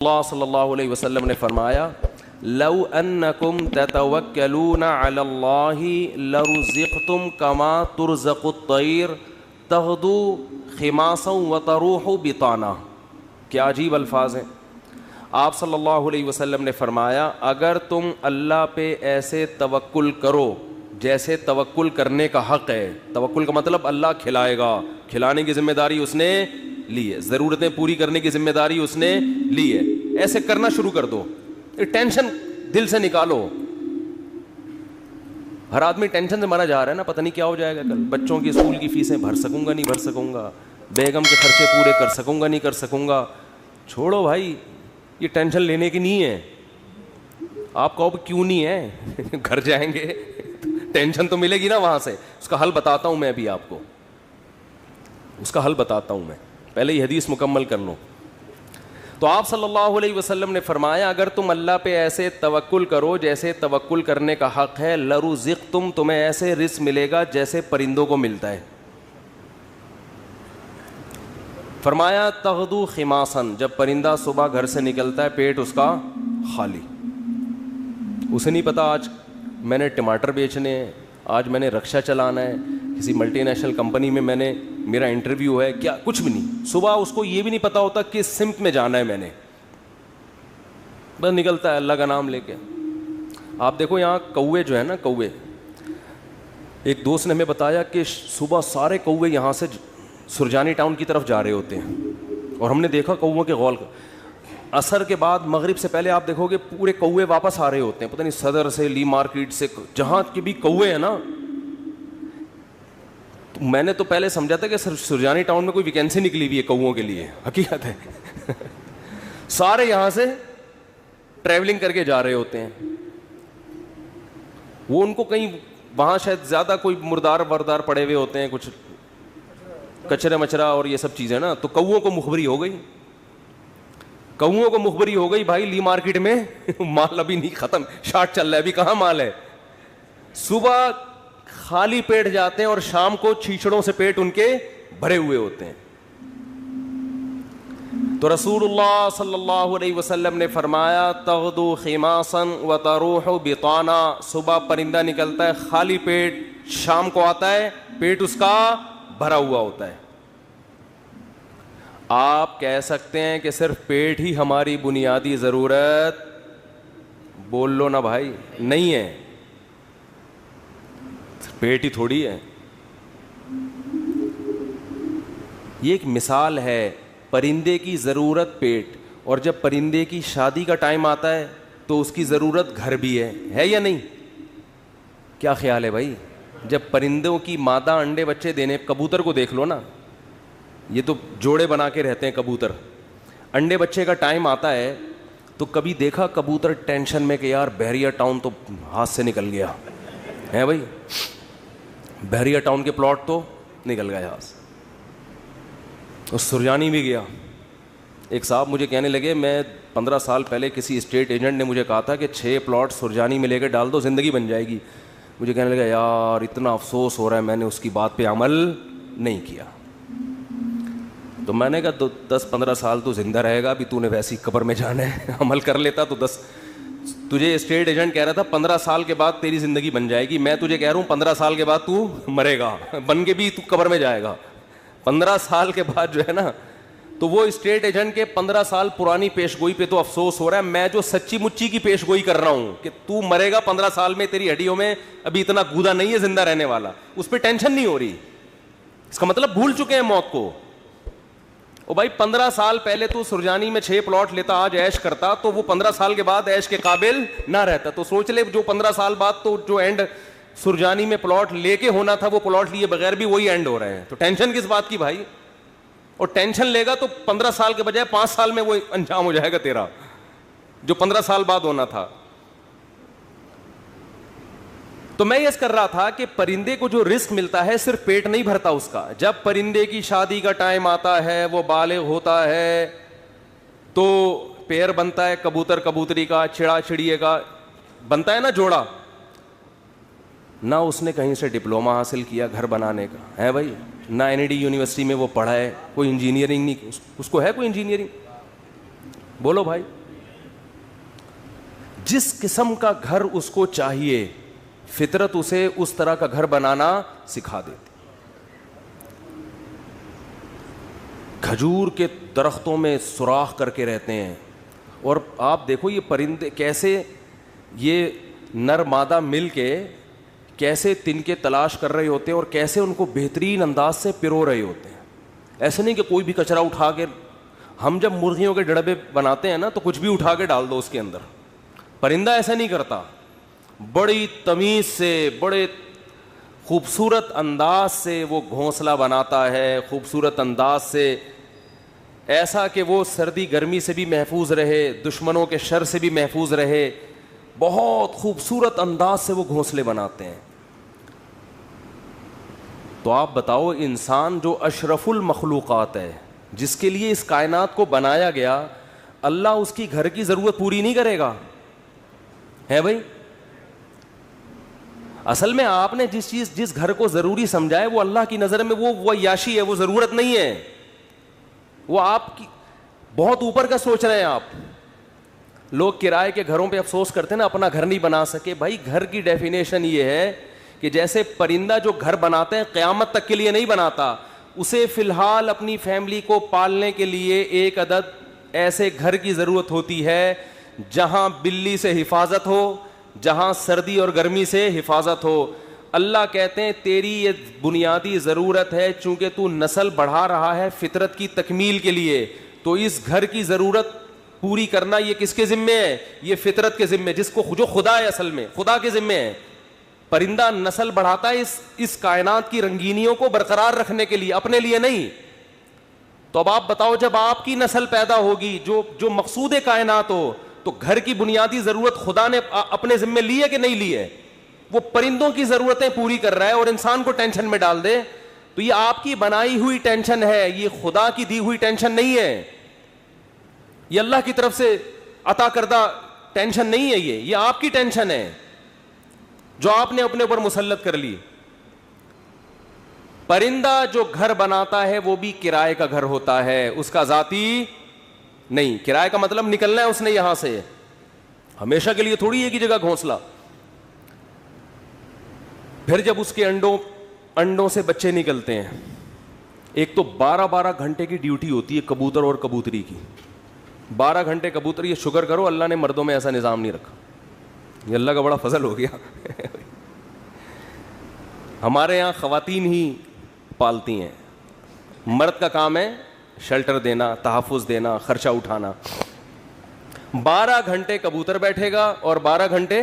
اللہ صلی اللہ علیہ وسلم نے فرمایا لو انکم تتوکلون علی اللہ لرزقتم کما ترزق الطیر تغدو خماسا وتروح بطانا. کیا عجیب الفاظ ہیں. آپ صلی اللہ علیہ وسلم نے فرمایا اگر تم اللہ پہ ایسے توکل کرو جیسے توکل کرنے کا حق ہے. توکل کا مطلب اللہ کھلائے گا, کھلانے کی ذمہ داری اس نے لی ہے, ضرورتیں پوری کرنے کی ذمہ داری اس نے لی ہے. ایسے کرنا شروع کر دو, ٹینشن دل سے نکالو. ہر آدمی ٹینشن سے مرا جا رہا ہے نا, پتہ نہیں کیا ہو جائے گا کل, بچوں کی اسکول کی فیسیں بھر سکوں گا نہیں بھر سکوں گا, بیگم کے خرچے پورے کر سکوں گا نہیں کر سکوں گا. چھوڑو بھائی, یہ ٹینشن لینے کی نہیں ہے. آپ کہو کیوں نہیں ہے, گھر جائیں گے ٹینشن تو ملے گی نا وہاں سے. اس کا حل بتاتا ہوں میں ابھی آپ کو, اس کا حل بتاتا ہوں میں, پہلے یہ حدیث مکمل کر لوں. تو آپ صلی اللہ علیہ وسلم نے فرمایا اگر تم اللہ پہ ایسے توکل کرو جیسے توکل کرنے کا حق ہے, لرزقتم, تمہیں ایسے رزق ملے گا جیسے پرندوں کو ملتا ہے. فرمایا تغدو خماسن, جب پرندہ صبح گھر سے نکلتا ہے پیٹ اس کا خالی, اسے نہیں پتا آج میں نے ٹماٹر بیچنے ہیں, آج میں نے رکشہ چلانا ہے, کسی ملٹی نیشنل کمپنی میں نے میرا انٹرویو ہے, کیا کچھ بھی نہیں. صبح اس کو یہ بھی نہیں پتا ہوتا کہ سمت میں جانا ہے میں نے, بس نکلتا ہے اللہ کا نام لے کے. آپ دیکھو یہاں کوے جو ہے نا, کوے, ایک دوست نے ہمیں بتایا کہ صبح سارے کوے یہاں سے سرجانی ٹاؤن کی طرف جا رہے ہوتے ہیں, اور ہم نے دیکھا کووں کے غول, عصر کے بعد مغرب سے پہلے آپ دیکھو گے پورے کوے واپس آ رہے ہوتے ہیں, پتہ نہیں صدر سے, لی مارکیٹ سے, جہاں کے بھی کوے ہیں نا. تو میں نے تو پہلے سمجھا تھا کہ سرجانی ٹاؤن میں کوئی ویکینسی نکلی ہوئی ہے کووں کے لیے, حقیقت ہے سارے یہاں سے ٹریولنگ کر کے جا رہے ہوتے ہیں. وہ ان کو کہیں وہاں شاید زیادہ کوئی مردار وردار پڑے ہوئے ہوتے ہیں, کچھ کچرے مچرا اور یہ سب چیزیں نا, تو کووں کو مخبری ہو گئی, کووں کو مخبری ہو گئی بھائی لی مارکیٹ میں مال ابھی نہیں ختم, شارٹ چل رہا ہے, ابھی کہاں مال ہے. صبح خالی پیٹ جاتے ہیں اور شام کو چھیچڑوں سے پیٹ ان کے بھرے ہوئے ہوتے ہیں. تو رسول اللہ صلی اللہ علیہ وسلم نے فرمایا تغدو خماسا وتروح بطانا, صبح پرندہ نکلتا ہے خالی پیٹ, شام کو آتا ہے پیٹ اس کا بھرا ہوا ہوتا ہے. آپ کہہ سکتے ہیں کہ صرف پیٹ ہی ہماری بنیادی ضرورت, بول لو نا بھائی, نہیں ہے, پیٹ ہی تھوڑی ہے. یہ ایک مثال ہے, پرندے کی ضرورت پیٹ, اور جب پرندے کی شادی کا ٹائم آتا ہے تو اس کی ضرورت گھر بھی ہے یا نہیں؟ کیا خیال ہے بھائی؟ جب پرندوں کی مادہ انڈے بچے دینے, کبوتر کو دیکھ لو نا, یہ تو جوڑے بنا کے رہتے ہیں کبوتر, انڈے بچے کا ٹائم آتا ہے تو کبھی دیکھا کبوتر ٹینشن میں کہ یار بحریہ ٹاؤن تو ہاتھ سے نکل گیا ہے بھائی, بحریہ ٹاؤن کے پلاٹ تو نکل گئے ہاتھ سے, اور سرجانی بھی گیا. ایک صاحب مجھے کہنے لگے, میں 15 سال پہلے کسی اسٹیٹ ایجنٹ نے مجھے کہا تھا کہ 6 پلاٹ سرجانی میں لے کے ڈال دو زندگی بن جائے گی. مجھے کہنے لگا یار اتنا افسوس ہو رہا ہے, میں نے اس کی بات پہ عمل نہیں کیا. تو میں نے کہا 10-15 سال تو زندہ رہے گا, ابھی تو نے ویسی قبر میں جانا ہے, عمل کر لیتا تو تجھے اسٹیٹ ایجنٹ کہہ رہا تھا 15 سال کے بعد تیری زندگی بن جائے گی, میں تجھے کہہ رہا ہوں 15 سال کے بعد تو مرے گا, بن کے بھی تو قبر میں جائے گا. 15 سال کے بعد جو ہے نا, تو وہ اسٹیٹ ایجنٹ کے 15 سال پرانی پیش گوئی پہ تو افسوس ہو رہا ہے, میں جو سچی مچی کی پیش گوئی کر رہا ہوں کہ تو مرے گا 15 سال میں, تیری ہڈیوں میں ابھی اتنا گودا نہیں ہے زندہ رہنے والا, اس پہ ٹینشن نہیں ہو رہی. اس کا مطلب بھول چکے ہیں موت کو. او بھائی 15 سال پہلے تو سرجانی میں 6 پلاٹ لیتا, آج عیش کرتا, تو وہ 15 سال کے بعد عیش کے قابل نہ رہتا. تو سوچ لے جو 15 سال بعد تو جو اینڈ سرجانی میں پلاٹ لے کے ہونا تھا, وہ پلاٹ لیے بغیر بھی وہی اینڈ ہو رہے ہیں. تو ٹینشن کس بات کی بھائی؟ اور ٹینشن لے گا تو 15 سال کے بجائے 5 سال میں وہ انجام ہو جائے گا تیرا, جو 15 سال بعد ہونا تھا. تو میں یہ کر رہا تھا کہ پرندے کو جو رزق ملتا ہے صرف پیٹ نہیں بھرتا اس کا. جب پرندے کی شادی کا ٹائم آتا ہے, وہ بالغ ہوتا ہے, تو پیر بنتا ہے کبوتر کبوتری کا, چڑا چڑیے کا بنتا ہے نا جوڑا. نہ اس نے کہیں سے ڈپلوما حاصل کیا گھر بنانے کا ہے بھائی, نہ NID یونیورسٹی میں وہ پڑھا ہے, کوئی انجینئرنگ نہیں, اس کو ہے کوئی انجینئرنگ, بولو بھائی. جس قسم کا گھر اس کو چاہیے فطرت اسے اس طرح کا گھر بنانا سکھا دیتی. کھجور کے درختوں میں سوراخ کر کے رہتے ہیں, اور آپ دیکھو یہ پرندے کیسے, یہ نر مادہ مل کے کیسے تنکے تلاش کر رہے ہوتے ہیں اور کیسے ان کو بہترین انداز سے پرو رہے ہوتے ہیں. ایسے نہیں کہ کوئی بھی کچرا اٹھا کے, ہم جب مرغیوں کے ڈڑبے بناتے ہیں نا تو کچھ بھی اٹھا کے ڈال دو اس کے اندر. پرندہ ایسا نہیں کرتا, بڑی تمیز سے, بڑے خوبصورت انداز سے وہ گھونسلہ بناتا ہے, خوبصورت انداز سے, ایسا کہ وہ سردی گرمی سے بھی محفوظ رہے, دشمنوں کے شر سے بھی محفوظ رہے. بہت خوبصورت انداز سے وہ گھونسلے بناتے ہیں. تو آپ بتاؤ, انسان جو اشرف المخلوقات ہے, جس کے لیے اس کائنات کو بنایا گیا, اللہ اس کی گھر کی ضرورت پوری نہیں کرے گا؟ ہے بھائی. اصل میں آپ نے جس گھر کو ضروری سمجھا ہے وہ اللہ کی نظر میں وہ عیاشی ہے, وہ ضرورت نہیں ہے. وہ آپ کی بہت اوپر کا سوچ رہے ہیں آپ. لوگ کرائے کے گھروں پہ افسوس کرتے ہیں نا, اپنا گھر نہیں بنا سکے. بھائی گھر کی ڈیفینیشن یہ ہے کہ جیسے پرندہ جو گھر بناتے ہیں قیامت تک کے لیے نہیں بناتا, اسے فی الحال اپنی فیملی کو پالنے کے لیے ایک عدد ایسے گھر کی ضرورت ہوتی ہے جہاں بلی سے حفاظت ہو, جہاں سردی اور گرمی سے حفاظت ہو. اللہ کہتے ہیں تیری یہ بنیادی ضرورت ہے, چونکہ تو نسل بڑھا رہا ہے فطرت کی تکمیل کے لیے, تو اس گھر کی ضرورت پوری کرنا یہ کس کے ذمے ہے؟ یہ فطرت کے ذمے, جس کو جو خدا ہے, اصل میں خدا کے ذمے ہے. پرندہ نسل بڑھاتا ہے اس کائنات کی رنگینیوں کو برقرار رکھنے کے لیے, اپنے لیے نہیں. تو اب آپ بتاؤ, جب آپ کی نسل پیدا ہوگی جو مقصود کائنات ہو, تو گھر کی بنیادی ضرورت خدا نے اپنے ذمے لی ہے کہ نہیں لی ہے؟ وہ پرندوں کی ضرورتیں پوری کر رہا ہے اور انسان کو ٹینشن میں ڈال دے. تو یہ آپ کی بنائی ہوئی ٹینشن ہے, یہ خدا کی دی ہوئی ٹینشن نہیں ہے, یہ اللہ کی طرف سے عطا کردہ ٹینشن نہیں ہے. یہ آپ کی ٹینشن ہے جو آپ نے اپنے اوپر مسلط کر لی. پرندہ جو گھر بناتا ہے وہ بھی کرائے کا گھر ہوتا ہے, اس کا ذاتی نہیں. کرائے کا مطلب نکلنا ہے اس نے یہاں سے, ہمیشہ کے لیے تھوڑی ایک ہی جگہ گھونسلہ. پھر جب اس کے انڈوں سے بچے نکلتے ہیں, ایک تو 12 گھنٹے کی ڈیوٹی ہوتی ہے کبوتر اور کبوتری کی. 12 گھنٹے کبوتر, یہ شکر کرو اللہ نے مردوں میں ایسا نظام نہیں رکھا, یہ اللہ کا بڑا فضل ہو گیا. ہمارے یہاں خواتین ہی پالتی ہیں, مرد کا کام ہے شیلٹر دینا, تحفظ دینا, خرچہ اٹھانا. 12 گھنٹے کبوتر بیٹھے گا اور 12 گھنٹے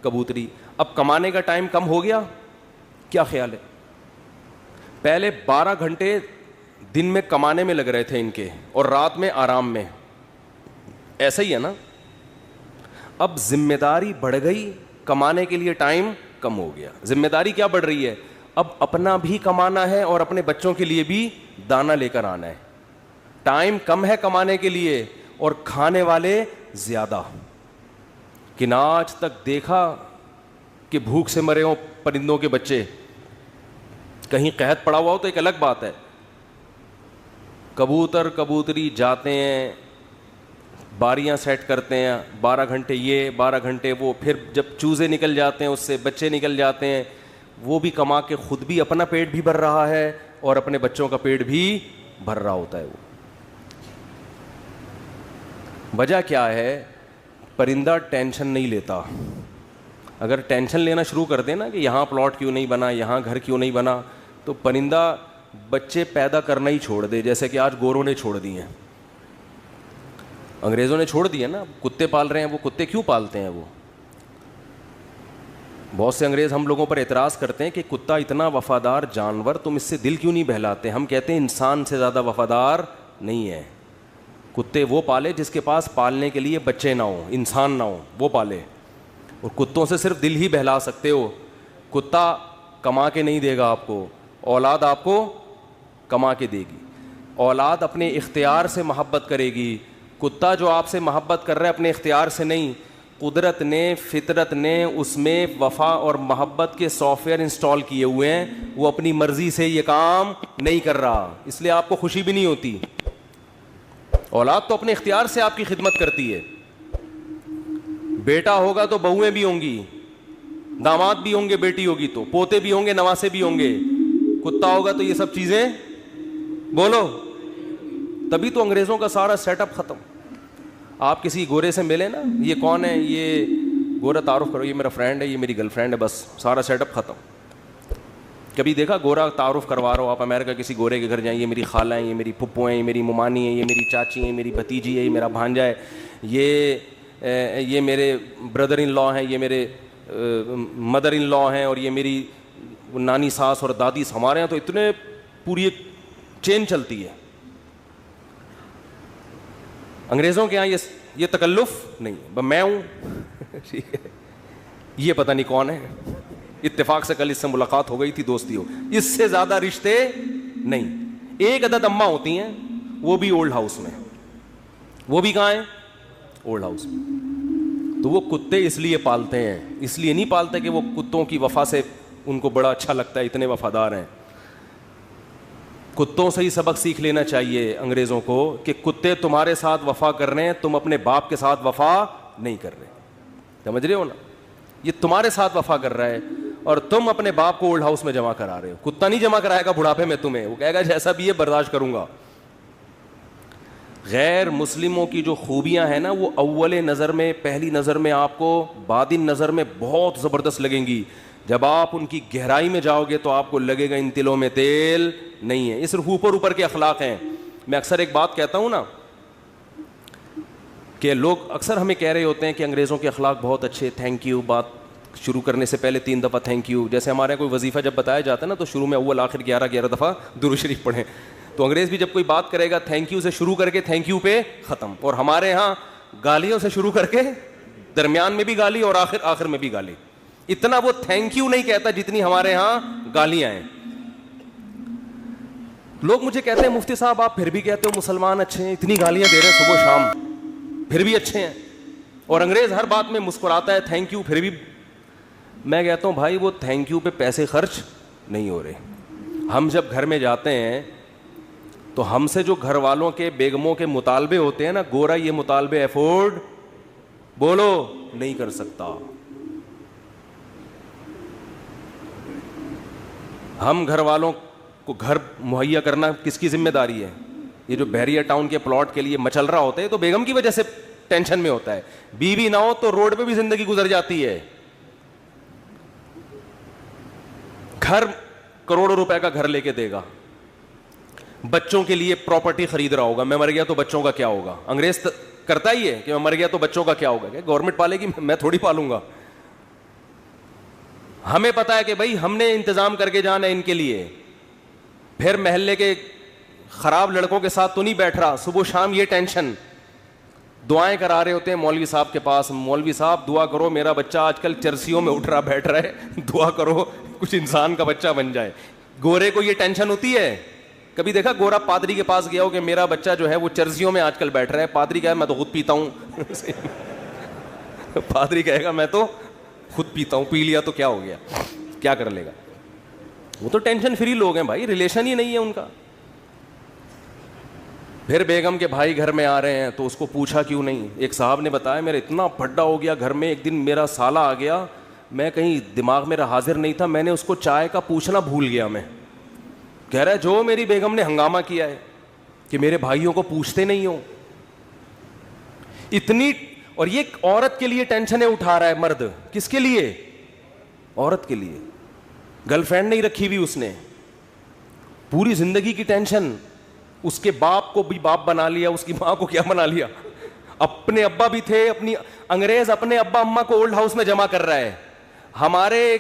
کبوتری. اب کمانے کا ٹائم کم ہو گیا, کیا خیال ہے؟ پہلے 12 گھنٹے دن میں کمانے میں لگ رہے تھے ان کے, اور رات میں آرام میں, ایسا ہی ہے نا. اب ذمہ داری بڑھ گئی, کمانے کے لیے ٹائم کم ہو گیا. ذمہ داری کیا بڑھ رہی ہے؟ اب اپنا بھی کمانا ہے اور اپنے بچوں کے لیے بھی دانا لے کر آنا ہے. ٹائم کم ہے کمانے کے لیے اور کھانے والے زیادہ. کہ نہ آج تک دیکھا کہ بھوک سے مرے ہوں پرندوں کے بچے؟ کہیں قحط پڑا ہوا ہو تو ایک الگ بات ہے. کبوتر کبوتری جاتے ہیں, باریاں سیٹ کرتے ہیں, 12 گھنٹے یہ 12 گھنٹے وہ, پھر جب چوزے نکل جاتے ہیں اس سے بچے نکل جاتے ہیں, وہ بھی کما کے خود بھی اپنا پیٹ بھی بھر رہا ہے اور اپنے بچوں کا پیٹ بھی بھر رہا ہوتا ہے. وہ وجہ کیا ہے؟ پرندہ ٹینشن نہیں لیتا. اگر ٹینشن لینا شروع کر دے نا کہ یہاں پلاٹ کیوں نہیں بنا, یہاں گھر کیوں نہیں بنا, تو پرندہ بچے پیدا کرنا ہی چھوڑ دے. جیسے کہ آج گوروں نے چھوڑ دی ہیں, انگریزوں نے چھوڑ دی ہے نا. کتے پال رہے ہیں, وہ کتے کیوں پالتے ہیں؟ وہ بہت سے انگریز ہم لوگوں پر اعتراض کرتے ہیں کہ کتا اتنا وفادار جانور, تم اس سے دل کیوں نہیں بہلاتے؟ ہم کہتے ہیں انسان سے زیادہ وفادار نہیں ہے. کتے وہ پالے جس کے پاس پالنے کے لیے بچے نہ ہوں, انسان نہ ہوں, وہ پالے. اور کتوں سے صرف دل ہی بہلا سکتے ہو. کتا کما کے نہیں دے گا آپ کو, اولاد آپ کو کما کے دے گی. اولاد اپنے اختیار سے محبت کرے گی. کتا جو آپ سے محبت کر رہا ہے اپنے اختیار سے نہیں, قدرت نے, فطرت نے اس میں وفا اور محبت کے سافٹ ویئر انسٹال کیے ہوئے ہیں. وہ اپنی مرضی سے یہ کام نہیں کر رہا, اس لیے آپ کو خوشی بھی نہیں ہوتی. اولاد تو اپنے اختیار سے آپ کی خدمت کرتی ہے. بیٹا ہوگا تو بہویں بھی ہوں گی, داماد بھی ہوں گے, بیٹی ہوگی تو پوتے بھی ہوں گے, نواسے بھی ہوں گے. کتا ہوگا تو یہ سب چیزیں بولو. تبھی تو انگریزوں کا سارا سیٹ اپ ختم. آپ کسی گورے سے ملے نا, یہ کون ہے, یہ گورا, تعارف کرو, یہ میرا فرینڈ ہے, یہ میری گرل فرینڈ ہے, بس سارا سیٹ اپ ختم. کبھی دیکھا گورا تعارف کروا رہا ہو آپ امریکہ کسی گورے کے گھر جائیں, یہ میری خالہ ہیں, یہ میری پھپھو ہیں, یہ میری ممانی ہیں, یہ میری چاچی ہیں, میری بھتیجی ہے, یہ میرا بھانجا ہے, یہ میرے بردر ان لا ہیں, یہ میرے مدر ان لا ہیں, اور یہ میری نانی ساس اور دادی. ہمارے یہاں تو اتنے پوری ایک چین چلتی ہے. انگریزوں کے یہاں یہ تکلف نہیں. میں ہوں یہ پتہ نہیں کون ہے, اتفاق سے کل اس سے ملاقات ہو گئی تھی, دوستی ہو, اس سے زیادہ رشتے نہیں. ایک عدد اماں ہوتی ہیں, وہ بھی اولڈ ہاؤس میں. وہ بھی کہاں ہیں؟ اولڈ ہاؤس میں. تو وہ کتے اس لیے پالتے ہیں, اس لیے نہیں پالتے کہ وہ کتوں کی وفا سے ان کو بڑا اچھا لگتا ہے, اتنے وفادار ہیں. کتوں سے ہی سبق سیکھ لینا چاہیے انگریزوں کو کہ کتے تمہارے ساتھ وفا کر رہے ہیں, تم اپنے باپ کے ساتھ وفا نہیں کر رہے. سمجھ رہے ہو نا, یہ تمہارے ساتھ وفا کر رہا ہے اور تم اپنے باپ کو اولڈ ہاؤس میں جمع کرا رہے ہو. کتا نہیں جمع کرائے گا بڑھاپے میں تمہیں, وہ کہے گا جیسا بھی ہے برداشت کروں گا. غیر مسلموں کی جو خوبیاں ہیں نا, وہ اول نظر میں, پہلی نظر میں آپ کو بعدین نظر میں بہت زبردست لگیں گی. جب آپ ان کی گہرائی میں جاؤ گے تو آپ کو لگے گا ان تلوں میں تیل نہیں ہے. یہ صرف اوپر اوپر کے اخلاق ہیں. میں اکثر ایک بات کہتا ہوں نا, کہ لوگ اکثر ہمیں کہہ رہے ہوتے ہیں کہ انگریزوں کے اخلاق بہت اچھے, تھینک یو, بات شروع کرنے سے پہلے 3 دفعہ تھینک یو. جیسے ہمارے کوئی وظیفہ جب بتایا جاتا ہے نا, تو شروع میں اول آخر 11 دفعہ درود شریف پڑھیں. تو انگریز بھی جب کوئی بات کرے گا تھینک یو سے شروع کر کے تھینک یو پہ ختم. اور ہمارے ہاں گالیوں سے شروع کر کے درمیان میں بھی گالی اور آخر میں بھی گالی. اتنا وہ تھینک یو نہیں کہتا جتنی ہمارے ہاں گالیاں ہیں. لوگ مجھے کہتے ہیں مفتی صاحب آپ پھر بھی کہتے ہو مسلمان اچھے ہیں, اتنی گالیاں دے رہے ہیں صبح شام, پھر بھی اچھے ہیں. اور انگریز ہر بات میں مسکراتا ہے تھینک یو, پھر بھی. میں کہتا ہوں بھائی وہ تھینک یو پہ پیسے خرچ نہیں ہو رہے. ہم جب گھر میں جاتے ہیں تو ہم سے جو گھر والوں کے بیگموں کے مطالبے ہوتے ہیں نا, گورا یہ مطالبے افورڈ بولو نہیں کر سکتا. ہم گھر والوں کو گھر مہیا کرنا کس کی ذمہ داری ہے؟ یہ جو بحریہ ٹاؤن کے پلاٹ کے لیے مچل رہا ہوتا ہے تو بیگم کی وجہ سے ٹینشن میں ہوتا ہے. بیوی نہ ہو تو روڈ پہ بھی زندگی گزر جاتی ہے. گھر کروڑوں روپے کا گھر لے کے دے گا, بچوں کے لیے پراپرٹی خرید رہا ہوگا, میں مر گیا تو بچوں کا کیا ہوگا. انگریز کرتا ہی ہے کہ میں مر گیا تو بچوں کا کیا ہوگا. کہ گورنمنٹ پالے گی, میں تھوڑی پالوں گا. ہمیں پتا ہے کہ بھائی ہم نے انتظام کر کے جانا ہے ان کے لیے. پھر محلے کے خراب لڑکوں کے ساتھ تو نہیں بیٹھ رہا, صبح شام یہ ٹینشن. دعائیں کرا رہے ہوتے ہیں مولوی صاحب کے پاس, مولوی صاحب دعا کرو میرا بچہ آج کل چرسیوں میں اٹھ رہا بیٹھ رہا ہے, دعا کرو کچھ انسان کا بچہ بن جائے. گورے کو یہ ٹینشن ہوتی ہے. کبھی دیکھا گورا پادری کے پاس گیا ہو کہ میرا بچہ جو ہے وہ چرسیوں میں آج کل بیٹھ رہا ہے؟ پادری کہے میں تو خود پیتا ہوں. پادری کہے گا میں تو خود پیتا ہوں, پی لیا تو کیا ہو گیا, کیا کر لے گا. وہ تو ٹینشن فری لوگ ہیں بھائی, ریلیشن ہی نہیں ہے ان کا. پھر بیگم کے بھائی گھر میں آ رہے ہیں تو اس کو پوچھا کیوں نہیں. ایک صاحب نے بتایا میرا اتنا پھڈا ہو گیا گھر میں, ایک دن میرا سالہ آ گیا, میں کہیں دماغ میرا حاضر نہیں تھا, میں نے اس کو چائے کا پوچھنا بھول گیا. میں کہہ رہا ہے جو میری بیگم نے ہنگامہ کیا ہے کہ میرے بھائیوں کو پوچھتے نہیں ہو اتنی. اور یہ عورت کے لیے ٹینشنیں اٹھا رہا ہے مرد. کس کے لیے؟ عورت کے لیے. گرل فرینڈ نہیں رکھی ہوئی اس نے, پوری زندگی کی ٹینشن. اس کے باپ کو بھی باپ بنا لیا, اس کی ماں کو کیا بنا لیا, اپنے ابا بھی تھے. اپنی انگریز اپنے ابا اماں کو اولڈ ہاؤس میں جمع کر رہا ہے. ہمارے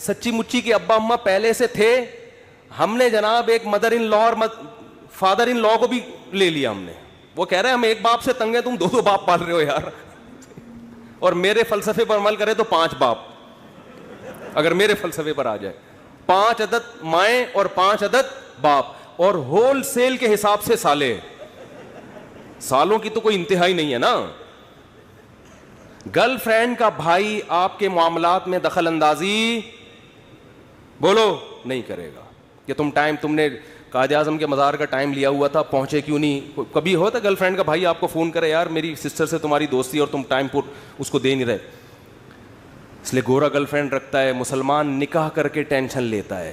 سچی مچی کے ابا اماں پہلے سے تھے, ہم نے جناب ایک مدر ان لا اور فادر ان لا کو بھی لے لیا ہم نے. وہ کہہ رہے ہیں ہم ایک باپ سے تنگ ہیں, تم 2 باپ پال رہے ہو یار. اور میرے فلسفے پر عمل کرے تو 5 باپ, اگر میرے فلسفے پر آ جائے 5 عدد مائیں اور 5 عدد باپ, اور ہول سیل کے حساب سے سالے. سالوں کی تو کوئی انتہا ہی نہیں ہے نا. گرل فرینڈ کا بھائی آپ کے معاملات میں دخل اندازی بولو نہیں کرے گا کہ تم نے قائد اعظم کے مزار کا ٹائم لیا ہوا تھا, پہنچے کیوں نہیں. کبھی ہوتا گرل فرینڈ کا بھائی آپ کو فون کرے, یار میری سسٹر سے تمہاری دوستی اور تم ٹائم پر اس کو دے نہیں رہے. اس لیے گورا گرل فرینڈ رکھتا ہے. مسلمان نکاح کر کے ٹینشن لیتا ہے.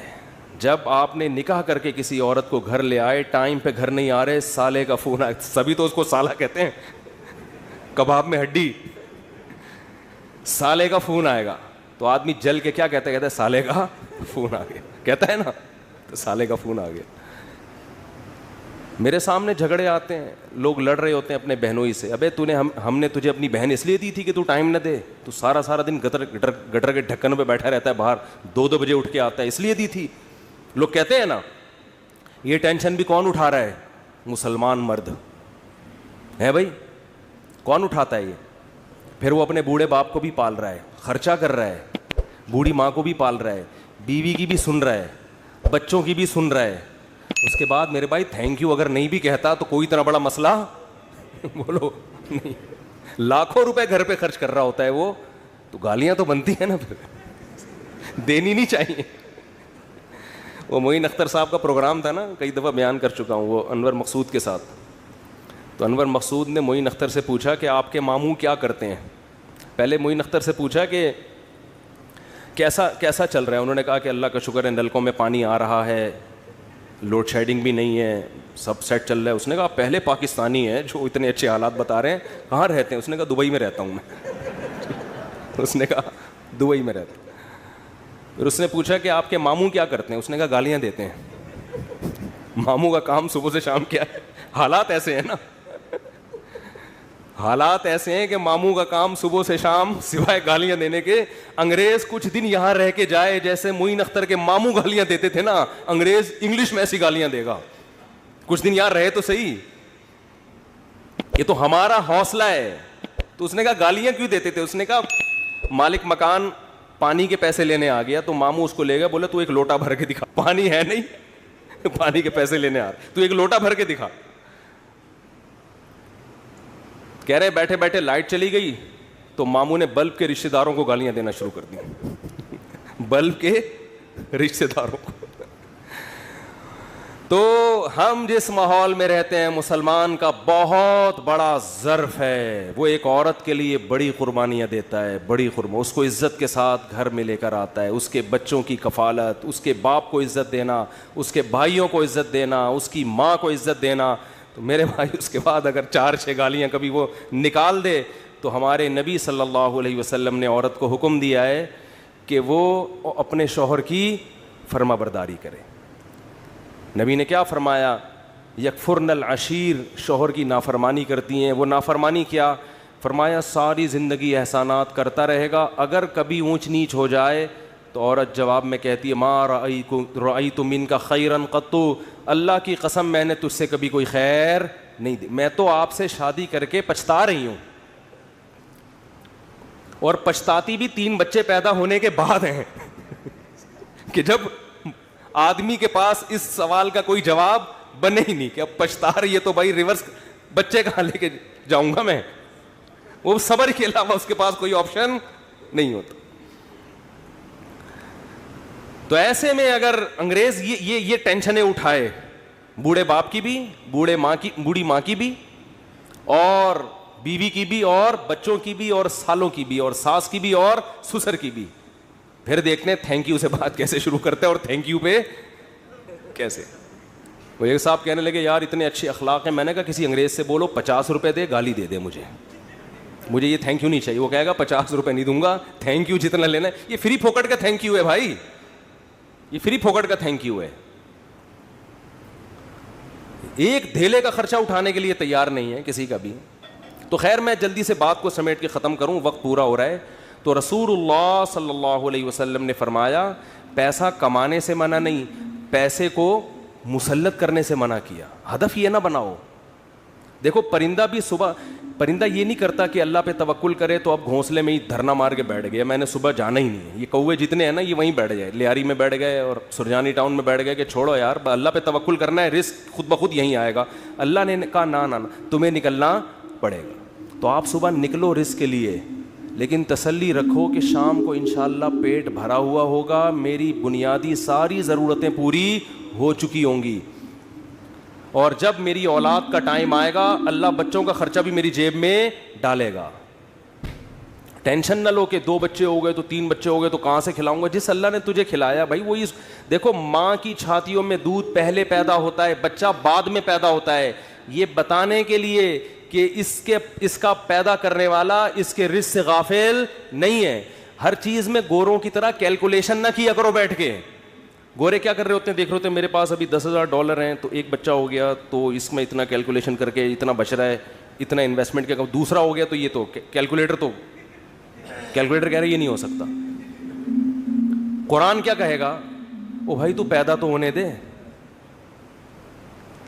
جب آپ نے نکاح کر کے کسی عورت کو گھر لے آئے, ٹائم پہ گھر نہیں آ رہے, سالے کا فون آئے. سبھی تو اس کو سالہ کہتے ہیں, کباب میں ہڈی. سالے کا فون آئے گا تو آدمی جل کے کیا کہتا ہے سالے کا فون آ گیا, کہتا ہے نا, تو سالے کا فون آ گیا. میرے سامنے جھگڑے آتے ہیں, لوگ لڑ رہے ہوتے ہیں اپنے بہنوئی سے. ابے تو نے ہم نے تجھے اپنی بہن اس لیے دی تھی کہ تو ٹائم نہ دے, تو سارا دن گٹر کے ڈھکن پہ بیٹھا رہتا ہے باہر, 2 بجے اٹھ کے آتا ہے, اس لیے دی تھی. لوگ کہتے ہیں نا, یہ ٹینشن بھی کون اٹھا رہا ہے؟ مسلمان مرد ہے بھائی. کون اٹھاتا ہے یہ؟ پھر وہ اپنے بوڑھے باپ کو بھی پال رہا ہے, خرچہ کر رہا ہے, بوڑھی ماں کو بھی پال رہا ہے, بیوی کی بھی سن رہا ہے, بچوں کی بھی سن رہا ہے. اس کے بعد میرے بھائی تھینک یو اگر نہیں بھی کہتا تو کوئی اتنا بڑا مسئلہ بولو نہیں. لاکھوں روپے گھر پہ خرچ کر رہا ہوتا ہے وہ, تو گالیاں تو بنتی ہیں نا, پھر دینی نہیں چاہیے. وہ معین اختر صاحب کا پروگرام تھا نا, کئی دفعہ بیان کر چکا ہوں, وہ انور مقصود کے ساتھ. تو انور مقصود نے معین اختر سے پوچھا کہ آپ کے ماموں کیا کرتے ہیں. پہلے معین اختر سے پوچھا کہ کیسا چل رہا ہے. انہوں نے کہا کہ اللہ کا شکر ہے, نلکوں میں پانی آ رہا ہے, لوڈ شیڈنگ بھی نہیں ہے, سب سیٹ چل رہا ہے. اس نے کہا پہلے پاکستانی ہیں جو اتنے اچھے حالات بتا رہے ہیں, کہاں رہتے ہیں؟ اس نے کہا دبئی میں رہتا ہوں میں. اس نے کہا دبئی میں رہتا ہوں. پھر اس نے پوچھا کہ آپ کے ماموں کیا کرتے ہیں؟ اس نے کہا گالیاں دیتے ہیں. ماموں کا کام صبح سے شام کیا ہے؟ حالات ایسے ہیں نا, حالات ایسے ہیں کہ ماموں کا کام صبح سے شام سوائے گالیاں دینے کے. انگریز کچھ دن یہاں رہ کے جائے, جیسے معین اختر کے ماموں گالیاں دیتے تھے نا, انگریز انگلش میں ایسی گالیاں دے گا. کچھ دن یہاں رہے تو صحیح, یہ تو ہمارا حوصلہ ہے. تو اس نے کہا گالیاں کیوں دیتے تھے؟ اس نے کہا مالک مکان پانی کے پیسے لینے آ گیا, تو ماموں اس کو لے گیا, بولا تو ایک لوٹا بھر کے دکھا. پانی ہے نہیں, پانی کے پیسے لینے آ رہے, تو ایک لوٹا بھر کے دکھا. کہہ رہے بیٹھے بیٹھے لائٹ چلی گئی, تو ماموں نے بلب کے رشتہ داروں کو گالیاں دینا شروع کر دی. بلب کے رشتہ داروں کو. تو ہم جس ماحول میں رہتے ہیں, مسلمان کا بہت بڑا ظرف ہے. وہ ایک عورت کے لیے بڑی قربانیاں دیتا ہے, بڑی اس کو عزت کے ساتھ گھر میں لے کر آتا ہے. اس کے بچوں کی کفالت, اس کے باپ کو عزت دینا, اس کے بھائیوں کو عزت دینا, اس کی ماں کو عزت دینا. تو میرے بھائی اس کے بعد اگر 4-6 گالیاں کبھی وہ نکال دے, تو ہمارے نبی صلی اللہ علیہ وسلم نے عورت کو حکم دیا ہے کہ وہ اپنے شوہر کی فرما برداری کرے. نبی نے کیا فرمایا؟ یکفرن العشیر, شوہر کی نافرمانی کرتی ہیں. وہ نافرمانی کیا؟ فرمایا ساری زندگی احسانات کرتا رہے گا, اگر کبھی اونچ نیچ ہو جائے تو عورت جواب میں کہتی ہے ما رأیت منک خیرا قط, اللہ کی قسم میں نے تجھ سے کبھی کوئی خیر نہیں دی, میں تو آپ سے شادی کر کے پچھتا رہی ہوں. اور پچھتاتی بھی 3 بچے پیدا ہونے کے بعد ہیں کہ جب آدمی کے پاس اس سوال کا کوئی جواب بنے ہی نہیں کہ اب پچھتا رہی ہے, تو بھائی ریورس بچے کہاں لے کے جاؤں گا میں. وہ صبر کے علاوہ اس کے پاس کوئی آپشن نہیں ہوتا. تو ایسے میں اگر انگریز یہ ٹینشنیں اٹھائے, بوڑھے باپ کی بھی, بوڑھی ماں کی بھی, اور بیوی کی بھی, اور بچوں کی بھی, اور سالوں کی بھی, اور ساس کی بھی, اور سسر کی بھی, پھر دیکھتے ہیں تھینک یو سے بات کیسے شروع کرتے ہیں, اور تھینک یو پہ کیسے. وہ ایک صاحب کہنے لگے یار اتنے اچھے اخلاق ہیں. میں نے کہا کسی انگریز سے بولو 50 روپے دے, گالی دے دے مجھے یہ تھینک یو نہیں چاہیے. وہ کہے گا 50 روپے نہیں دوں گا, تھینک یو جتنا لینا ہے. یہ فری پھوکٹ کا تھینک یو ہے بھائی, یہ فری پھوکٹ کا تھینک یو ہے. ایک دھیلے کا خرچہ اٹھانے کے لیے تیار نہیں ہے کسی کا بھی. تو خیر میں جلدی سے بات کو سمیٹ کے ختم کروں, وقت پورا ہو رہا ہے. تو رسول اللہ صلی اللہ علیہ وسلم نے فرمایا پیسہ کمانے سے منع نہیں, پیسے کو مسلط کرنے سے منع کیا. ہدف یہ نہ بناؤ. دیکھو پرندہ یہ نہیں کرتا کہ اللہ پہ توکل کرے تو اب گھونسلے میں ہی دھرنا مار کے بیٹھ گیا, میں نے صبح جانا ہی نہیں ہے. یہ کوے جتنے ہیں نا یہ وہیں بیٹھ گئے, لیاری میں بیٹھ گئے اور سرجانی ٹاؤن میں بیٹھ گئے کہ چھوڑو یار اللہ پہ توکل کرنا ہے, رزق خود بخود یہیں آئے گا. اللہ نے کہا نہ تمہیں نکلنا پڑے گا. تو آپ صبح نکلو رزق کے لیے, لیکن تسلی رکھو کہ شام کو انشاءاللہ پیٹ بھرا ہوا ہوگا, میری بنیادی ساری ضرورتیں پوری ہو چکی ہوں گی. اور جب میری اولاد کا ٹائم آئے گا اللہ بچوں کا خرچہ بھی میری جیب میں ڈالے گا. ٹینشن نہ لو کہ 2 بچے ہو گئے تو 3 بچے ہو گئے تو کہاں سے کھلاؤں گا. جس اللہ نے تجھے کھلایا بھائی وہی. دیکھو ماں کی چھاتیوں میں دودھ پہلے پیدا ہوتا ہے, بچہ بعد میں پیدا ہوتا ہے, یہ بتانے کے لیے کہ اس کا پیدا کرنے والا اس کے رزق سے غافل نہیں ہے. ہر چیز میں گوروں کی طرح کیلکولیشن نہ کیا کرو بیٹھ کے. گورے کیا کر رہے ہوتے ہیں, دیکھ رہے ہوتے ہیں میرے پاس ابھی $10,000 ہیں تو ایک بچہ ہو گیا تو اس میں اتنا کیلکولیشن کر کے اتنا بچ رہا ہے, اتنا انویسٹمنٹ کیا, دوسرا ہو گیا تو یہ تو کیلکولیٹر کہہ رہے یہ نہیں ہو سکتا. قرآن کیا کہے گا, او بھائی تو پیدا تو ہونے دے.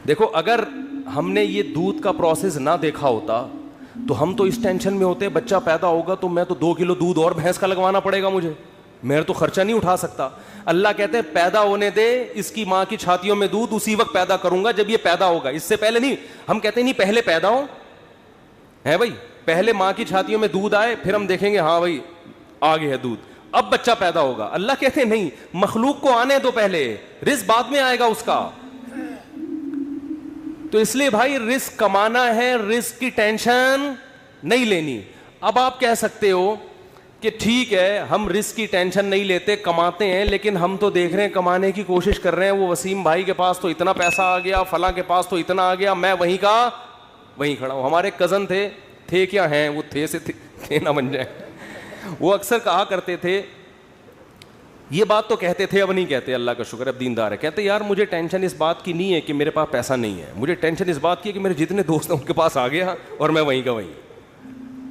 دیکھو اگر ہم نے یہ دودھ کا پروسیس نہ دیکھا ہوتا تو ہم تو اس ٹینشن میں ہوتے بچہ پیدا ہوگا تو میں تو 2 کلو دودھ اور بھینس کا لگوانا پڑے گا مجھے, میں تو خرچہ نہیں اٹھا سکتا. اللہ کہتے ہیں پیدا ہونے دے, اس کی ماں کی چھاتیوں میں دودھ اسی وقت پیدا کروں گا جب یہ پیدا ہوگا, اس سے پہلے نہیں. ہم کہتے ہیں نہیں پہلے پیدا ہو ہے بھائی, پہلے ماں کی چھاتیوں میں دودھ آئے پھر ہم دیکھیں گے ہاں بھائی آ گیا ہے دودھ, اب بچہ پیدا ہوگا. اللہ کہتے ہیں نہیں, مخلوق کو آنے دو پہلے, رزق بعد میں آئے گا اس کا. تو اس لیے بھائی رزق کمانا ہے, رزق کی ٹینشن نہیں لینی. اب آپ کہہ سکتے ہو کہ ٹھیک ہے ہم رزق کی ٹینشن نہیں لیتے, کماتے ہیں, لیکن ہم تو دیکھ رہے ہیں کمانے کی کوشش کر رہے ہیں. وہ وسیم بھائی کے پاس تو اتنا پیسہ آ گیا, فلاں کے پاس تو اتنا آ گیا, میں وہیں کا وہیں کھڑا ہوں. ہمارے کزن تھے کیا ہیں, وہ تھے سے تھے نہ بن جائیں. وہ اکثر کہا کرتے تھے, یہ بات تو کہتے تھے اب نہیں کہتے, اللہ کا شکر اب دیندار ہے, کہتے یار مجھے ٹینشن اس بات کی نہیں ہے کہ میرے پاس پیسہ نہیں ہے, مجھے ٹینشن اس بات کی ہے کہ میرے جتنے دوست ہیں ان کے پاس آ گیا اور میں وہیں کا وہیں.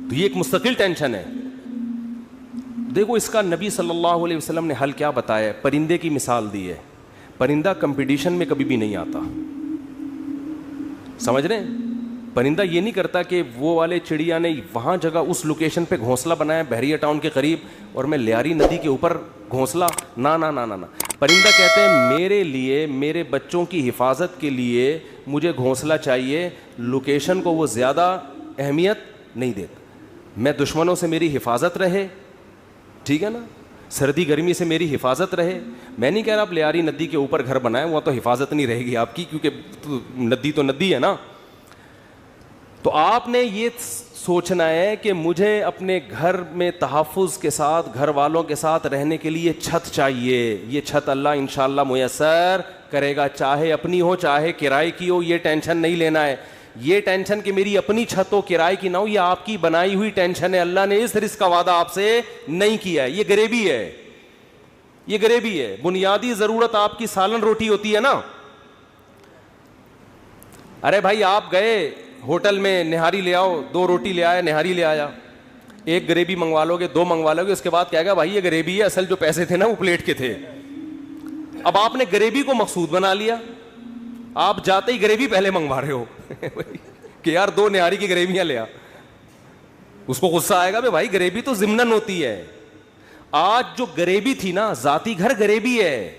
تو یہ ایک مستقل ٹینشن ہے. دیکھو اس کا نبی صلی اللہ علیہ وسلم نے حل کیا بتایا, پرندے کی مثال دی ہے. پرندہ کمپٹیشن میں کبھی بھی نہیں آتا, سمجھ رہے ہیں. پرندہ یہ نہیں کرتا کہ وہ والے چڑیا نے وہاں جگہ اس لوکیشن پہ گھونسلہ بنایا بحریہ ٹاؤن کے قریب اور میں لیاری ندی کے اوپر گھونسلہ, نا نا نا نا نا. پرندہ کہتے ہیں میرے لیے, میرے بچوں کی حفاظت کے لیے مجھے گھونسلہ چاہیے, لوکیشن کو وہ زیادہ اہمیت نہیں دیتا. میں دشمنوں سے میری حفاظت رہے, ٹھیک ہے نا, سردی گرمی سے میری حفاظت رہے. میں نہیں کہہ رہا آپ لیاری ندی کے اوپر گھر بنائیں, وہ تو حفاظت نہیں رہے گی آپ کی, کیونکہ ندی تو ندی ہے نا. تو آپ نے یہ سوچنا ہے کہ مجھے اپنے گھر میں تحفظ کے ساتھ, گھر والوں کے ساتھ رہنے کے لیے چھت چاہیے. یہ چھت اللہ انشاءاللہ میسر کرے گا, چاہے اپنی ہو چاہے کرائے کی ہو. یہ ٹینشن نہیں لینا ہے, یہ ٹینشن کہ میری اپنی چھت ہو کرائے کی نہ ہو, یہ آپ کی بنائی ہوئی ٹینشن ہے. اللہ نے اس رزق کا وعدہ آپ سے نہیں کیا ہے, یہ غریبی ہے, یہ غریبی ہے. بنیادی ضرورت آپ کی سالن روٹی ہوتی ہے نا. ارے بھائی آپ گئے ہوٹل میں نہاری لے آؤ, 2 روٹی لے آیا, نہاری لے آیا, ایک غریبی منگوا لو گے, 2 منگوا لو گے, اس کے بعد کہے گا بھائی یہ غریبی ہے, اصل جو پیسے تھے نا وہ پلیٹ کے تھے. اب آپ نے غریبی کو مقصود بنا لیا, آپ جاتے ہی غریبی پہلے منگوا رہے ہو کہ یار 2 نہاری کی غریبیاں لے آ. اس کو غصہ آئے گا بھائی غریبی تو ضمناً ہوتی ہے. آج جو غریبی تھی نا, ذاتی گھر غریبی ہے,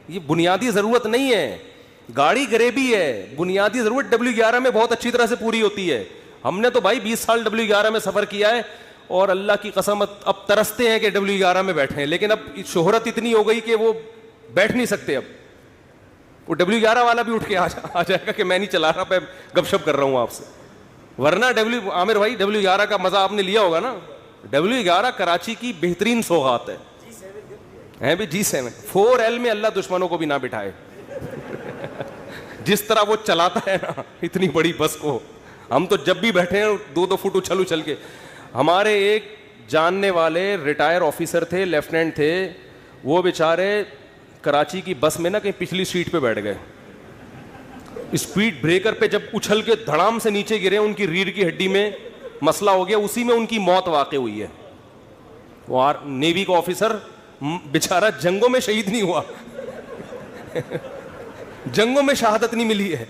یہ بنیادی ضرورت نہیں ہے. گاڑی غریبی ہے, بنیادی ضرورت W11 میں بہت اچھی طرح سے پوری ہوتی ہے. ہم نے تو بھائی 20 سال W11 میں سفر کیا ہے اور اللہ کی قسم اب ترستے ہیں کہ W11 میں بیٹھے ہیں, لیکن اب شہرت اتنی ہو گئی کہ وہ بیٹھ نہیں سکتے. اب وہ W11 والا بھی اٹھ کے آ جائے گا کہ میں نہیں چلا رہا, میں گپ شپ کر رہا ہوں آپ سے. ورنہ عامر بھائی W11 کا مزہ آپ نے لیا ہوگا نا. W11 کراچی کی بہترین سوغات ہے بھی. G7 4L میں اللہ دشمنوں کو بھی نہ بٹھائے. جس طرح وہ چلاتا ہے نا اتنی بڑی بس کو, ہم تو جب بھی بیٹھے ہیں 2-2 فٹ اچھل کے. ہمارے ایک جاننے والے ریٹائر آفیسر تھے, لیفٹیننٹ تھے, وہ بیچارے کراچی کی بس میں نا کہیں پچھلی سیٹ پہ بیٹھ گئے, اسپیڈ بریکر پہ جب اچھل کے دھڑام سے نیچے گرے, ان کی ریڑھ کی ہڈی میں مسئلہ ہو گیا, اسی میں ان کی موت واقع ہوئی ہے. وہ نیوی کا آفیسر بیچارہ جنگوں میں شہید نہیں ہوا جنگوں میں شہادت نہیں ملی ہے,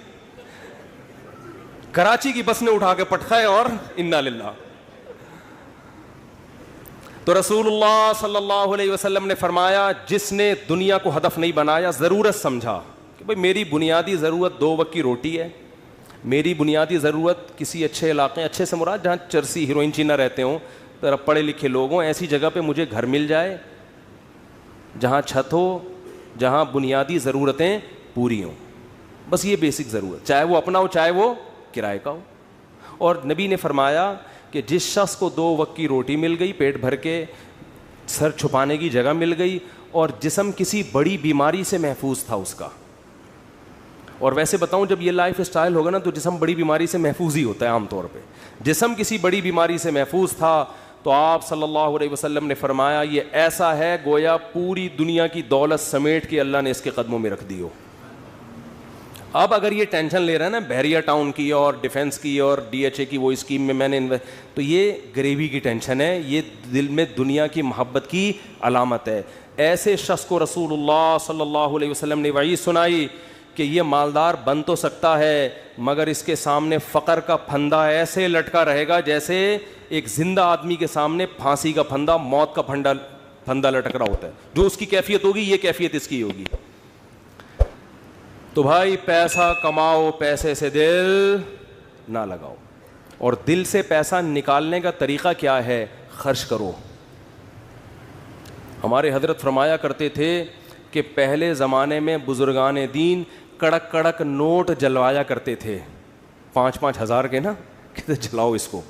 کراچی کی بس نے اٹھا کے پٹکھائے اور انا للہ. تو رسول اللہ صلی اللہ علیہ وسلم نے فرمایا جس نے دنیا کو ہدف نہیں بنایا, ضرورت سمجھا کہ بھئی میری بنیادی ضرورت 2 وقت کی روٹی ہے, میری بنیادی ضرورت کسی اچھے علاقے, اچھے سے مراد جہاں چرسی ہیروئن چینہ رہتے ہوں, پڑھے لکھے لوگ ہوں, ایسی جگہ پہ مجھے گھر مل جائے جہاں چھت ہو, جہاں بنیادی ضرورتیں پوری ہوں. بس یہ بیسک ضرورت, چاہے وہ اپنا ہو چاہے وہ کرائے کا ہو. اور نبی نے فرمایا کہ جس شخص کو 2 وقت کی روٹی مل گئی, پیٹ بھر کے, سر چھپانے کی جگہ مل گئی, اور جسم کسی بڑی بیماری سے محفوظ تھا اس کا. اور ویسے بتاؤں, جب یہ لائف اسٹائل ہوگا نا تو جسم بڑی بیماری سے محفوظ ہی ہوتا ہے عام طور پہ. جسم کسی بڑی بیماری سے محفوظ تھا تو آپ صلی اللہ علیہ وسلم نے فرمایا یہ ایسا ہے گویا پوری دنیا کی دولت سمیٹ کے اللہ نے اس کے قدموں میں رکھ دی ہو. اب اگر یہ ٹینشن لے رہا ہے نا بحریہ ٹاؤن کی اور ڈیفنس کی اور DHA کی وہ اسکیم میں نے تو یہ غریبی کی ٹینشن ہے, یہ دل میں دنیا کی محبت کی علامت ہے. ایسے شخص کو رسول اللہ صلی اللہ علیہ وسلم نے وعید سنائی کہ یہ مالدار بن تو سکتا ہے مگر اس کے سامنے فقر کا پھندا ایسے لٹکا رہے گا جیسے ایک زندہ آدمی کے سامنے پھانسی کا پھندا, موت کا پھندا لٹک رہا ہوتا ہے. جو اس کی کیفیت ہوگی یہ کیفیت اس کی ہوگی. تو بھائی پیسہ کماؤ, پیسے سے دل نہ لگاؤ. اور دل سے پیسہ نکالنے کا طریقہ کیا ہے؟ خرچ کرو. ہمارے حضرت فرمایا کرتے تھے کہ پہلے زمانے میں بزرگان دین کڑک کڑک نوٹ جلوایا کرتے تھے, 5-5 ہزار کے نا, کہتے جلاؤ اس کو.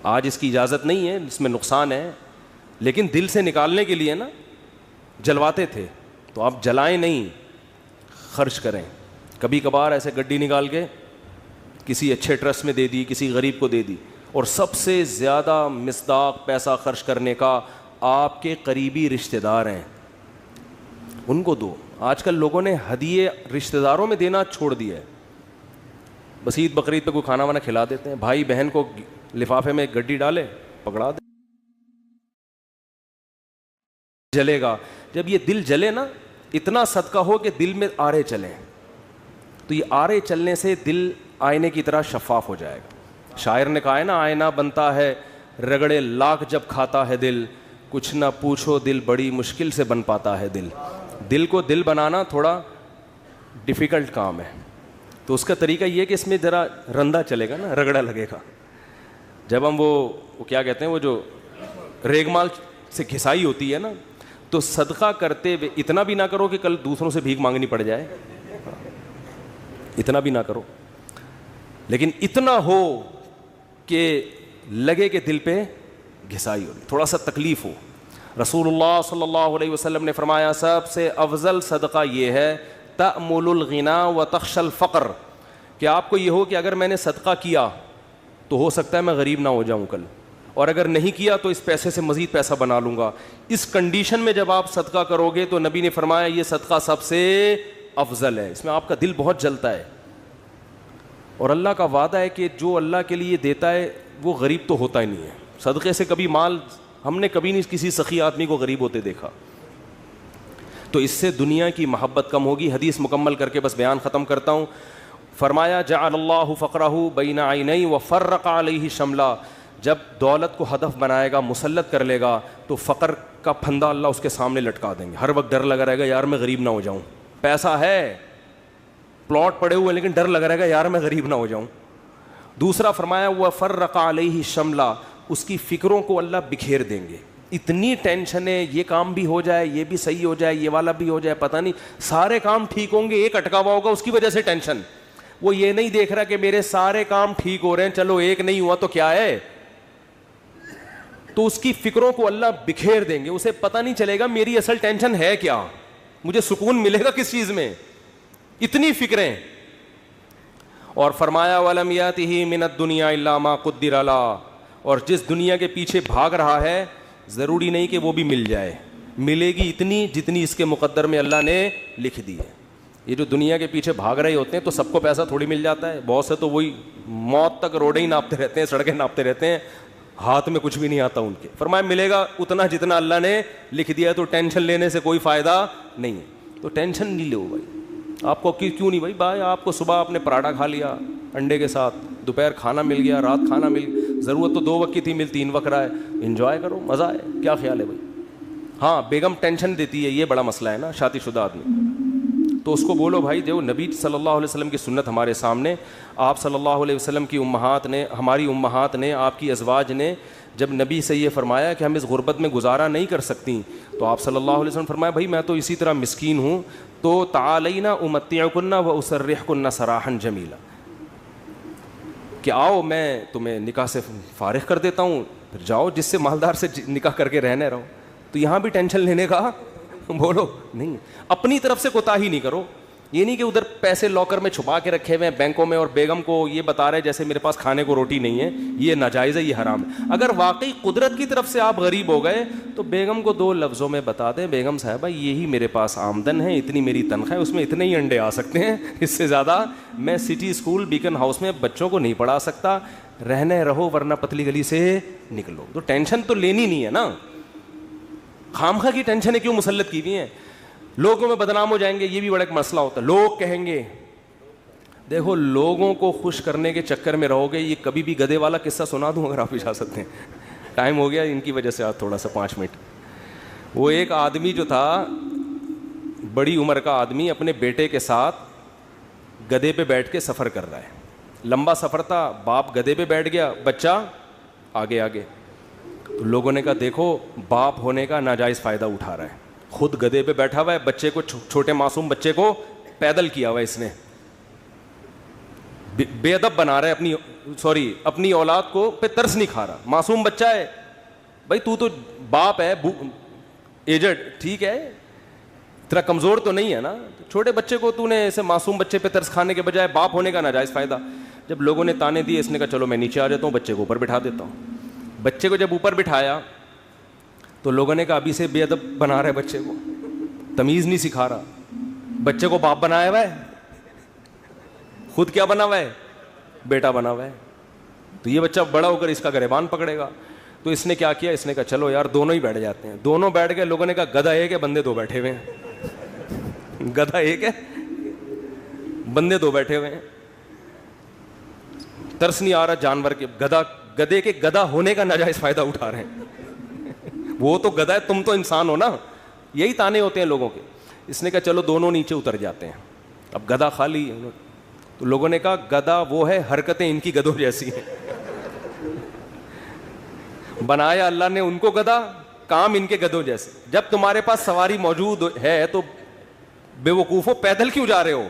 آج اس کی اجازت نہیں ہے, اس میں نقصان ہے, لیکن دل سے نکالنے کے لیے نا جلواتے تھے. تو آپ جلائیں نہیں, خرچ کریں. کبھی کبھار ایسے گڈی نکال کے کسی اچھے ٹرسٹ میں دے دی, کسی غریب کو دے دی. اور سب سے زیادہ مصداق پیسہ خرچ کرنے کا آپ کے قریبی رشتہ دار ہیں, ان کو دو. آج کل لوگوں نے ہدیے رشتہ داروں میں دینا چھوڑ دیا ہے. بس عید بقرعید پہ کوئی کھانا وانا کھلا دیتے ہیں, بھائی بہن کو لفافے میں ایک گڈی ڈالے, پکڑا دے, جلے گا. جب یہ دل جلے نا, اتنا صدقہ ہو کہ دل میں آرے چلیں, تو یہ آرے چلنے سے دل آئینے کی طرح شفاف ہو جائے گا. شاعر نے کہا ہے نا, آئینہ بنتا ہے رگڑے لاکھ جب کھاتا ہے دل, کچھ نہ پوچھو دل بڑی مشکل سے بن پاتا ہے دل. دل کو دل بنانا تھوڑا ڈیفیکلٹ کام ہے. تو اس کا طریقہ یہ کہ اس میں ذرا رندا چلے گا نا, رگڑا لگے گا. جب ہم وہ کیا کہتے ہیں, وہ جو ریگمال سے گھسائی ہوتی ہے نا, تو صدقہ کرتے ہوئے اتنا بھی نہ کرو کہ کل دوسروں سے بھیک مانگنی پڑ جائے, اتنا بھی نہ کرو, لیکن اتنا ہو کہ لگے کہ دل پہ گھسائی ہو, تھوڑا سا تکلیف ہو. رسول اللہ صلی اللہ علیہ وسلم نے فرمایا سب سے افضل صدقہ یہ ہے تأمل الغنا وتخشى الفقر, کہ آپ کو یہ ہو کہ اگر میں نے صدقہ کیا تو ہو سکتا ہے میں غریب نہ ہو جاؤں کل, اور اگر نہیں کیا تو اس پیسے سے مزید پیسہ بنا لوں گا. اس کنڈیشن میں جب آپ صدقہ کرو گے تو نبی نے فرمایا یہ صدقہ سب سے افضل ہے. اس میں آپ کا دل بہت جلتا ہے, اور اللہ کا وعدہ ہے کہ جو اللہ کے لیے دیتا ہے وہ غریب تو ہوتا ہی نہیں ہے. صدقے سے کبھی مال, ہم نے کبھی نہیں کسی سخی آدمی کو غریب ہوتے دیکھا. تو اس سے دنیا کی محبت کم ہوگی. حدیث مکمل کر کے بس بیان ختم کرتا ہوں. فرمایا جعل اللہ فقرہ بین عینی وفرق علیہ شملا, جب دولت کو ہدف بنائے گا, مسلط کر لے گا, تو فقر کا پھندا اللہ اس کے سامنے لٹکا دیں گے. ہر وقت ڈر لگا رہے گا یار میں غریب نہ ہو جاؤں. پیسہ ہے, پلاٹ پڑے ہوئے, لیکن ڈر لگا رہے گا یار میں غریب نہ ہو جاؤں. دوسرا فرمایا وفرق علیہ شملا, اس کی فکروں کو اللہ بکھیر دیں گے. اتنی ٹینشن ہے, یہ کام بھی ہو جائے, یہ بھی صحیح ہو جائے, یہ والا بھی ہو جائے, پتہ نہیں سارے کام ٹھیک ہوں گے, ایک اٹکا ہوا ہوگا, اس کی وجہ سے ٹینشن. وہ یہ نہیں دیکھ رہا کہ میرے سارے کام ٹھیک ہو رہے ہیں, چلو ایک نہیں ہوا تو کیا ہے. تو اس کی فکروں کو اللہ بکھیر دیں گے, اسے پتہ نہیں چلے گا میری اصل ٹینشن ہے کیا, مجھے سکون ملے گا کس چیز میں, اتنی فکریں. اور فرمایا وَلَمْ يَأْتِهِ مِنَ الدُّنْيَا إِلَّا مَا قُدِّرَ لَهُ, اور جس دنیا کے پیچھے بھاگ رہا ہے ضروری نہیں کہ وہ بھی مل جائے, ملے گی اتنی جتنی اس کے مقدر میں اللہ نے لکھ دی ہے. یہ جو دنیا کے پیچھے بھاگ رہے ہوتے ہیں تو سب کو پیسہ تھوڑی مل جاتا ہے. بہت سے تو وہی موت تک روڈیں ہی ناپتے رہتے ہیں, سڑکیں ناپتے رہتے ہیں, ہاتھ میں کچھ بھی نہیں آتا ان کے. فرمایا ملے گا اتنا جتنا اللہ نے لکھ دیا ہے, تو ٹینشن لینے سے کوئی فائدہ نہیں ہے. تو ٹینشن نہیں لو بھائی. آپ کو کیوں نہیں بھائی آپ کو صبح آپ نے پراٹھا کھا لیا انڈے کے ساتھ, دوپہر کھانا مل گیا, رات کھانا مل گیا, ضرورت تو 2 وقت کی تھی, مل 3 وقت رہا ہے, انجوائے کرو, مزہ ہے. کیا خیال ہے بھائی؟ ہاں بیگم ٹینشن دیتی ہے, یہ بڑا مسئلہ ہے نا, شادی شدہ آدمی. تو اس کو بولو بھائی جو نبی صلی اللہ علیہ وسلم کی سنت ہمارے سامنے، آپ صلی اللہ علیہ وسلم کی امہات نے، ہماری امہات نے، آپ کی ازواج نے جب نبی سے یہ فرمایا کہ ہم اس غربت میں گزارا نہیں کر سکتی، تو آپ صلی اللہ علیہ وسلم فرمایا بھائی میں تو اسی طرح مسکین ہوں، تو تعالینا امتعکن و اسرحکن سراحا جمیلا، کہ آؤ میں تمہیں نکاح سے فارغ کر دیتا ہوں، پھر جاؤ جس سے مالدار سے نکاح کر کے رہنے رہو۔ تو یہاں بھی ٹینشن لینے کا بولو نہیں، اپنی طرف سے کوتاہی نہیں کرو۔ یہ نہیں کہ ادھر پیسے لاکر میں چھپا کے رکھے ہوئے ہیں بینکوں میں اور بیگم کو یہ بتا رہے جیسے میرے پاس کھانے کو روٹی نہیں ہے، یہ ناجائز ہے، یہ حرام ہے۔ اگر واقعی قدرت کی طرف سے آپ غریب ہو گئے تو بیگم کو 2 لفظوں میں بتا دیں، بیگم صاحبہ یہی میرے پاس آمدن ہے، اتنی میری تنخواہ ہے، اس میں اتنے ہی انڈے آ سکتے ہیں، اس سے زیادہ میں سٹی اسکول بیکن ہاؤس میں بچوں کو نہیں پڑھا سکتا، رہنے رہو ورنہ پتلی گلی سے نکلو۔ تو ٹینشن تو لینی نہیں ہے نا، خامخواہ کی ٹینشنیں کیوں مسلط کی ہوئی ہیں؟ لوگوں میں بدنام ہو جائیں گے، یہ بھی بڑا ایک مسئلہ ہوتا ہے، لوگ کہیں گے۔ دیکھو لوگوں کو خوش کرنے کے چکر میں رہو گے، یہ کبھی بھی گدھے والا قصہ سنا دوں اگر آپ اجازت سکتے ہیں، ٹائم ہو گیا ان کی وجہ سے، آج تھوڑا سا 5 منٹ۔ وہ ایک آدمی جو تھا، بڑی عمر کا آدمی، اپنے بیٹے کے ساتھ گدھے پہ بیٹھ کے سفر کر رہا ہے، لمبا سفر تھا، باپ گدھے پہ بیٹھ گیا، بچہ آگے آگے۔ تو لوگوں نے کہا دیکھو باپ ہونے کا ناجائز فائدہ اٹھا رہا ہے، خود گدھے پہ بیٹھا ہوا ہے، بچے کو، چھوٹے معصوم بچے کو پیدل کیا ہوا ہے اس نے، بے ادب بنا رہا ہے، اپنی اولاد کو پہ ترس نہیں کھا رہا، معصوم بچہ ہے، بھائی تو باپ ہے، ایجڈ، ٹھیک ہے، تیرا کمزور تو نہیں ہے نا، چھوٹے بچے کو تو نے ایسے معصوم بچے پہ ترس کھانے کے بجائے باپ ہونے کا ناجائز فائدہ۔ جب لوگوں نے تانے دیے، اس نے کہا چلو میں نیچے آ جاتا ہوں، بچے کو اوپر بٹھا دیتا ہوں۔ بچے کو جب اوپر بٹھایا تو لوگوں نے کہا ابھی سے بے ادب بنا رہا ہے بچے کو، تمیز نہیں سکھا رہا، بچے کو باپ بنایا ہوا ہے، خود کیا بنا ہوا ہے، بیٹا بنا ہوا ہے، تو یہ بچہ بڑا ہو کر اس کا گریبان پکڑے گا۔ تو اس نے کیا کیا، اس نے کہا چلو یار دونوں ہی بیٹھ جاتے ہیں، دونوں بیٹھ گئے۔ لوگوں نے کہا گدھا ایک ہے بندے 2 بیٹھے ہوئے ہیں، گدھا ایک ہے بندے 2 بیٹھے ہوئے ہیں، ترس نہیں آ رہا جانور کے، گدھے کے گدھا ہونے کا ناجائز فائدہ اٹھا رہے ہیں، وہ تو گدھا ہے تم تو انسان ہو نا، یہی تانے ہوتے ہیں لوگوں کے۔ اس نے کہا چلو دونوں نیچے اتر جاتے ہیں، اب گدھا خالی ہے، تو لوگوں نے کہا گدھا وہ ہے، حرکتیں ان کی گدھوں جیسی ہیں، بنایا اللہ نے ان کو گدھا، کام ان کے گدھوں جیسے۔ جب تمہارے پاس سواری موجود ہے تو بے وقوفو پیدل کیوں جا رہے ہو؟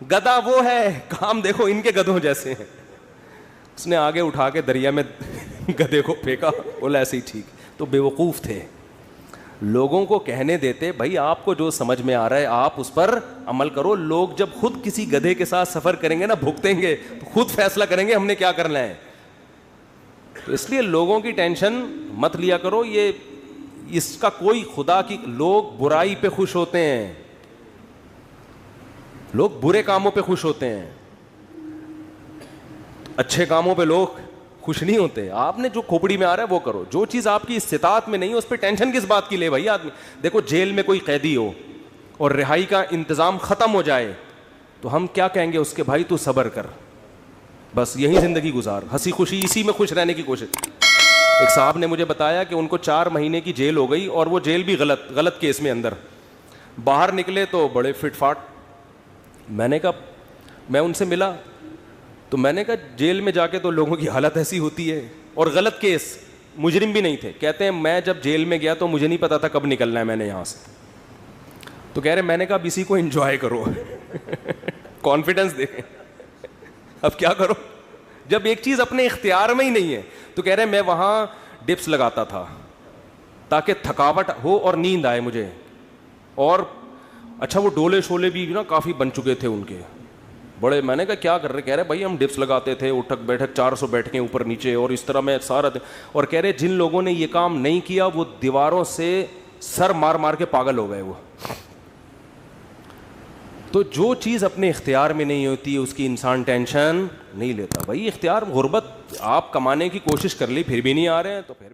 گدھا وہ ہے، کام دیکھو ان کے گدھوں جیسے ہیں۔ اس نے آگے اٹھا کے دریا میں گدھے کو پھینکا، بولا ایسے ہی ٹھیک۔ تو بے وقوف تھے، لوگوں کو کہنے دیتے بھائی آپ کو جو سمجھ میں آ رہا ہے آپ اس پر عمل کرو۔ لوگ جب خود کسی گدھے کے ساتھ سفر کریں گے نا، بھگتیں گے، تو خود فیصلہ کریں گے ہم نے کیا کرنا ہے۔ تو اس لیے لوگوں کی ٹینشن مت لیا کرو، یہ اس کا کوئی خدا کی، لوگ برائی پہ خوش ہوتے ہیں، لوگ برے کاموں پہ خوش ہوتے ہیں، اچھے کاموں پہ لوگ خوش نہیں ہوتے۔ آپ نے جو کھوپڑی میں آ رہا ہے وہ کرو، جو چیز آپ کی استطاعت میں نہیں ہے اس پہ ٹینشن کس بات کی لے بھائی آدمی۔ دیکھو جیل میں کوئی قیدی ہو اور رہائی کا انتظام ختم ہو جائے تو ہم کیا کہیں گے اس کے، بھائی تو صبر کر، بس یہی زندگی گزار، ہنسی خوشی اسی میں خوش رہنے کی کوشش۔ ایک صاحب نے مجھے بتایا کہ ان کو 4 مہینے کی جیل ہو گئی، اور وہ جیل بھی غلط کیس میں اندر، باہر نکلے تو بڑے فٹ فاٹ۔ میں نے کہا، میں ان سے ملا تو میں نے کہا جیل میں جا کے تو لوگوں کی حالت ایسی ہوتی ہے، اور غلط کیس، مجرم بھی نہیں تھے۔ کہتے ہیں میں جب جیل میں گیا تو مجھے نہیں پتا تھا کب نکلنا ہے میں نے یہاں سے، تو کہہ رہے میں نے کہا اب اسی کو انجوائے کرو کانفیڈنس دیکھیں، اب کیا کرو جب ایک چیز اپنے اختیار میں ہی نہیں ہے۔ تو کہہ رہے میں وہاں ڈپس لگاتا تھا تاکہ تھکاوٹ ہو اور نیند آئے مجھے، اور اچھا وہ ڈولے شولے بھی نا کافی بن چکے تھے ان کے بڑے۔ میں نے کہا کیا کر رہے؟ کہہ رہے بھائی ہم ڈپس لگاتے تھے، اٹھک بیٹھک 400 بیٹھکیں اوپر نیچے، اور اس طرح میں سارا اور کہہ رہے جن لوگوں نے یہ کام نہیں کیا وہ دیواروں سے سر مار مار کے پاگل ہو گئے وہ۔ تو جو چیز اپنے اختیار میں نہیں ہوتی اس کی انسان ٹینشن نہیں لیتا۔ بھائی اختیار، غربت آپ کمانے کی کوشش کر لی پھر بھی نہیں آ رہے ہیں تو پھر